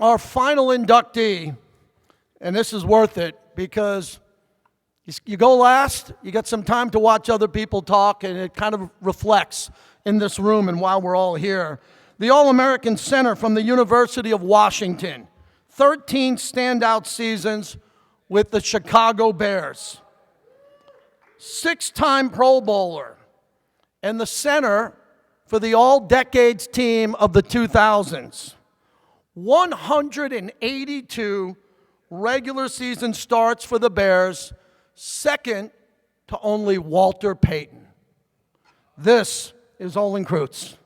our final inductee, and this is worth it because you go last, you get some time to watch other people talk, and it kind of reflects in this room and while we're all here. The All-American center from the University of Washington, 13 standout seasons with the Chicago Bears. 6-time Pro Bowler, and the center for the All-Decades team of the 2000s. 182 regular season starts for the Bears, second to only Walter Payton. This is Olin Kreutz.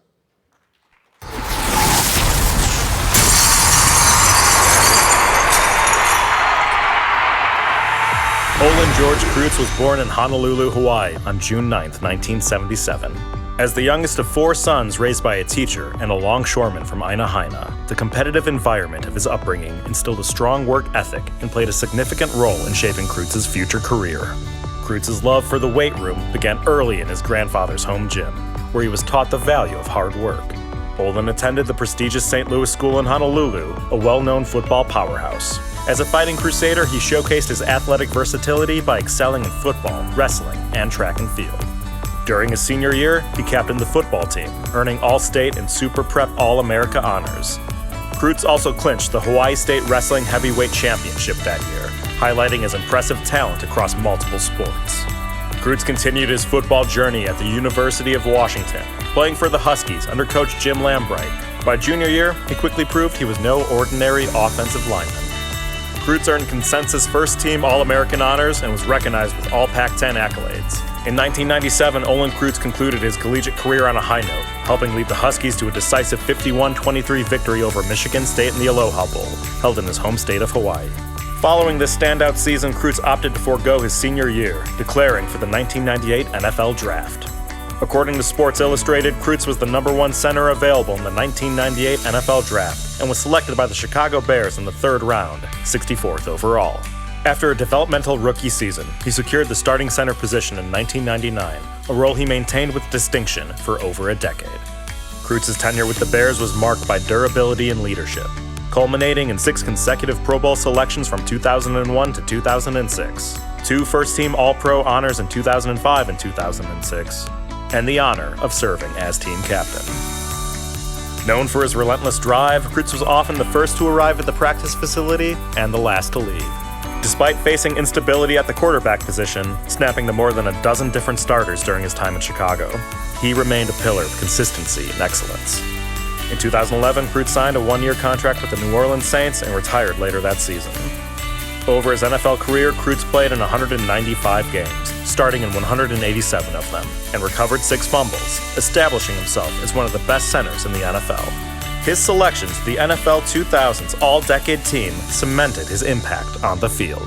Olin George Kreutz was born in Honolulu, Hawaii on June 9, 1977. As the youngest of 4 sons raised by a teacher and a longshoreman from Aina Haina, the competitive environment of his upbringing instilled a strong work ethic and played a significant role in shaping Kreutz's future career. Kreutz's love for the weight room began early in his grandfather's home gym, where he was taught the value of hard work. Olin attended the prestigious St. Louis School in Honolulu, a well-known football powerhouse. As a fighting crusader, he showcased his athletic versatility by excelling in football, wrestling, and track and field. During his senior year, he captained the football team, earning All-State and Super Prep All-America honors. Kreutz also clinched the Hawaii State Wrestling Heavyweight Championship that year, highlighting his impressive talent across multiple sports. Kreutz continued his football journey at the University of Washington, playing for the Huskies under coach Jim Lambright. By junior year, he quickly proved he was no ordinary offensive lineman. Kreutz earned consensus first-team All-American honors and was recognized with all Pac-10 accolades. In 1997, Olin Kreutz concluded his collegiate career on a high note, helping lead the Huskies to a decisive 51-23 victory over Michigan State in the Aloha Bowl, held in his home state of Hawaii. Following this standout season, Kreutz opted to forego his senior year, declaring for the 1998 NFL Draft. According to Sports Illustrated, Kreutz was the #1 center available in the 1998 NFL Draft and was selected by the Chicago Bears in the 3rd round, 64th overall. After a developmental rookie season, he secured the starting center position in 1999, a role he maintained with distinction for over a decade. Kreutz's tenure with the Bears was marked by durability and leadership, culminating in 6 consecutive Pro Bowl selections from 2001 to 2006, 2 first-team All-Pro honors in 2005 and 2006, and the honor of serving as team captain. Known for his relentless drive, Kreutz was often the first to arrive at the practice facility and the last to leave. Despite facing instability at the quarterback position, snapping to more than a dozen different starters during his time in Chicago, he remained a pillar of consistency and excellence. In 2011, Kreutz signed a 1-year contract with the New Orleans Saints and retired later that season. Over his NFL career, Kreutz played in 195 games, starting in 187 of them, and recovered 6 fumbles, establishing himself as one of the best centers in the NFL. His selection to the NFL 2000's All-Decade team cemented his impact on the field.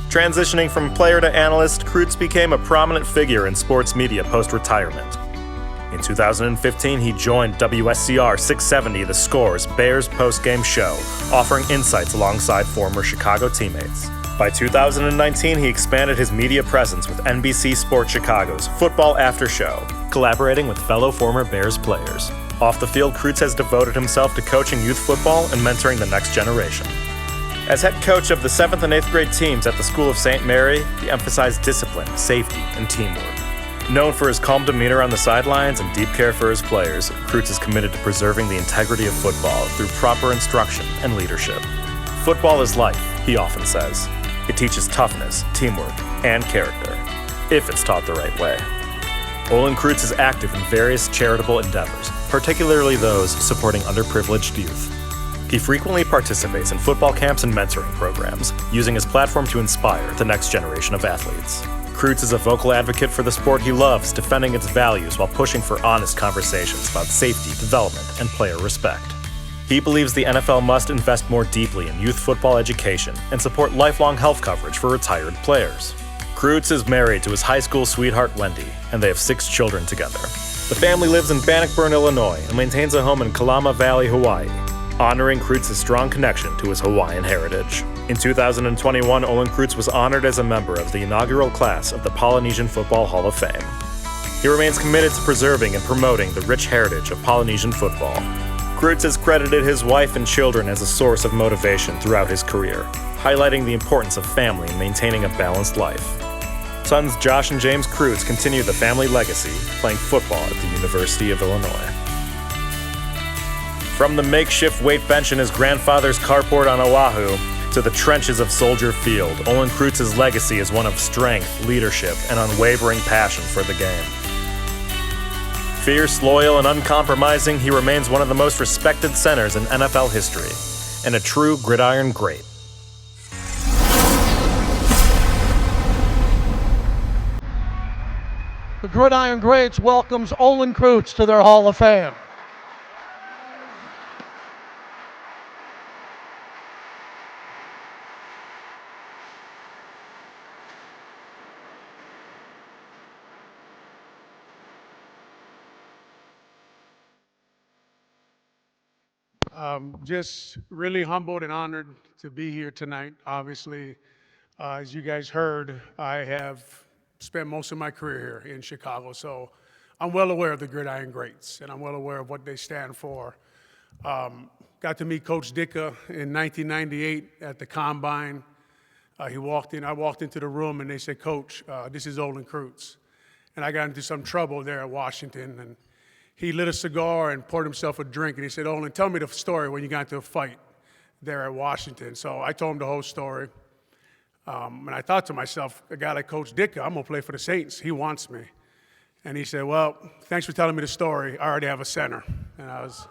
Transitioning from player to analyst, Kreutz became a prominent figure in sports media post-retirement. In 2015, he joined WSCR 670 The Score's Bears post-game show, offering insights alongside former Chicago teammates. By 2019, he expanded his media presence with NBC Sports Chicago's Football After Show, collaborating with fellow former Bears players. Off the field, Kreutz has devoted himself to coaching youth football and mentoring the next generation. As head coach of the 7th and 8th grade teams at the School of St. Mary, he emphasized discipline, safety, and teamwork. Known for his calm demeanor on the sidelines and deep care for his players, Kreutz is committed to preserving the integrity of football through proper instruction and leadership. Football is life, he often says. It teaches toughness, teamwork, and character, if it's taught the right way. Olin Kreutz is active in various charitable endeavors, particularly those supporting underprivileged youth. He frequently participates in football camps and mentoring programs, using his platform to inspire the next generation of athletes. Kreutz is a vocal advocate for the sport he loves, defending its values while pushing for honest conversations about safety, development, and player respect. He believes the NFL must invest more deeply in youth football education and support lifelong health coverage for retired players. Kreutz is married to his high school sweetheart Wendy, and they have 6 children together. The family lives in Bannockburn, Illinois, and maintains a home in Kalama Valley, Hawaii, honoring Kreutz's strong connection to his Hawaiian heritage. In 2021, Olin Kreutz was honored as a member of the inaugural class of the Polynesian Football Hall of Fame. He remains committed to preserving and promoting the rich heritage of Polynesian football. Kreutz has credited his wife and children as a source of motivation throughout his career, highlighting the importance of family in maintaining a balanced life. Sons Josh and James Kreutz continue the family legacy, playing football at the University of Illinois. From the makeshift weight bench in his grandfather's carport on Oahu to the trenches of Soldier Field, Olin Kreutz's legacy is one of strength, leadership, and unwavering passion for the game. Fierce, loyal, and uncompromising, he remains one of the most respected centers in NFL history, and a true gridiron great. The Gridiron Greats welcomes Olin Kreutz to their Hall of Fame. Just really humbled and honored to be here tonight. Obviously, as you guys heard, I have spent most of my career here in Chicago, so I'm well aware of the Gridiron Greats, and I'm well aware of what they stand for. Got to meet Coach Dicka in 1998 at the Combine. I walked into the room, and they said, "Coach, this is Olin Kreutz." And I got into some trouble there at Washington, and he lit a cigar and poured himself a drink, and he said, "Olin, tell me the story when you got into a fight there at Washington." So I told him the whole story. And I thought to myself, a guy like Coach Dicka, I'm going to play for the Saints. He wants me. And he said, "Well, thanks for telling me the story. I already have a center." And I was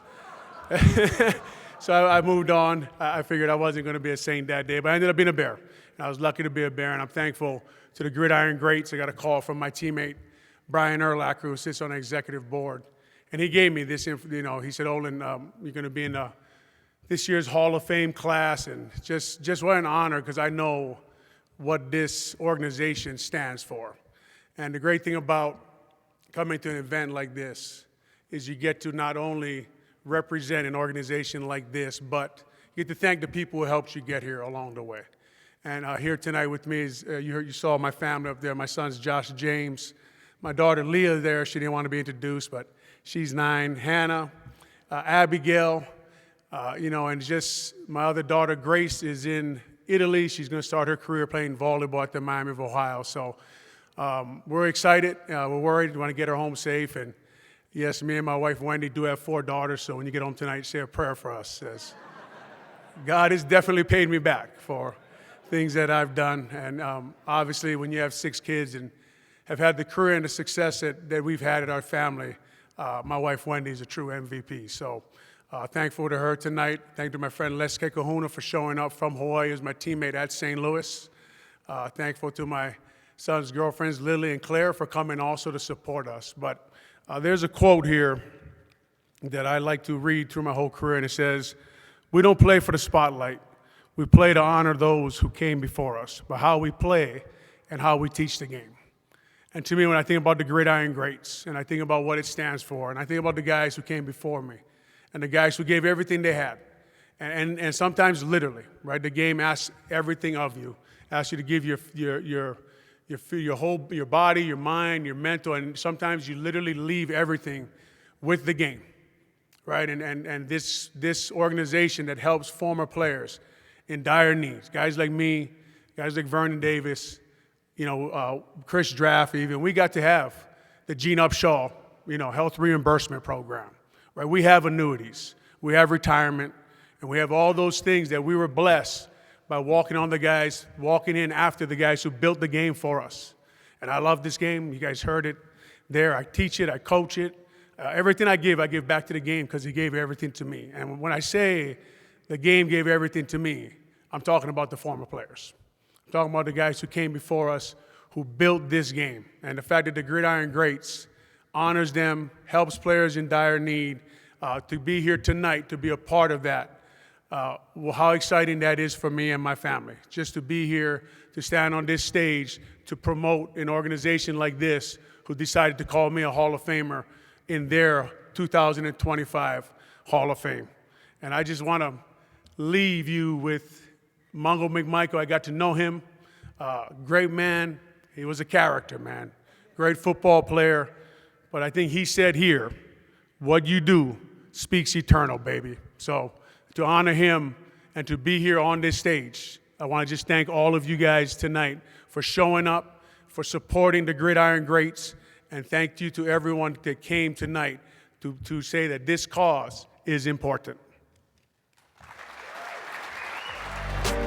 so I moved on. I figured I wasn't going to be a Saint that day, but I ended up being a Bear. And I was lucky to be a Bear, and I'm thankful to the Gridiron Greats. I got a call from my teammate, Brian Urlacher, who sits on the executive board. And he gave me this, he said, "Olin, you're going to be in this year's Hall of Fame class." And just what an honor, because I know what this organization stands for. And the great thing about coming to an event like this is you get to not only represent an organization like this, but you get to thank the people who helped you get here along the way. And here tonight with me is, you saw my family up there, my sons Josh, James, my daughter Leah there. She didn't want to be introduced, but she's 9. Hannah, Abigail, and just my other daughter Grace is in Italy. She's going to start her career playing volleyball at the Miami of Ohio. So we're excited. We're worried. We want to get her home safe. And yes, me and my wife Wendy do have 4 daughters. So when you get home tonight, say a prayer for us. As God has definitely paid me back for things that I've done. And obviously, when you have 6 kids and have had the career and the success that we've had at our family, my wife Wendy is a true MVP. So thankful to her tonight. Thank you to my friend Les Kekahuna for showing up from Hawaii. He was my teammate at St. Louis. Thankful to my son's girlfriends, Lily and Claire, for coming also to support us. But there's a quote here that I like to read through my whole career, and it says, "We don't play for the spotlight. We play to honor those who came before us, but how we play and how we teach the game." And to me, when I think about the Gridiron Greats, and I think about what it stands for, and I think about the guys who came before me, and the guys who gave everything they had, and sometimes literally, right? The game asks everything of you, asks you to give your body, your mind, your mental, and sometimes you literally leave everything with the game, right? And this organization that helps former players in dire needs, guys like me, guys like Vernon Davis, Chris Draft even, we got to have the Gene Upshaw, health reimbursement program, right? We have annuities, we have retirement, and we have all those things that we were blessed by walking in after the guys who built the game for us. And I love this game. You guys heard it there. I teach it, I coach it. Everything I give back to the game because he gave everything to me. And when I say the game gave everything to me, I'm talking about the former players. I'm talking about the guys who came before us, who built this game. And the fact that the Gridiron Greats honors them, helps players in dire need, to be here tonight, to be a part of that. How exciting that is for me and my family, just to be here, to stand on this stage, to promote an organization like this who decided to call me a Hall of Famer in their 2025 Hall of Fame. And I just want to leave you with Mungo McMichael. I got to know him. Great man. He was a character, man. Great football player. But I think he said here, what you do speaks eternal, baby. So to honor him and to be here on this stage, I want to just thank all of you guys tonight for showing up, for supporting the Gridiron Greats, and thank you to everyone that came tonight to say that this cause is important.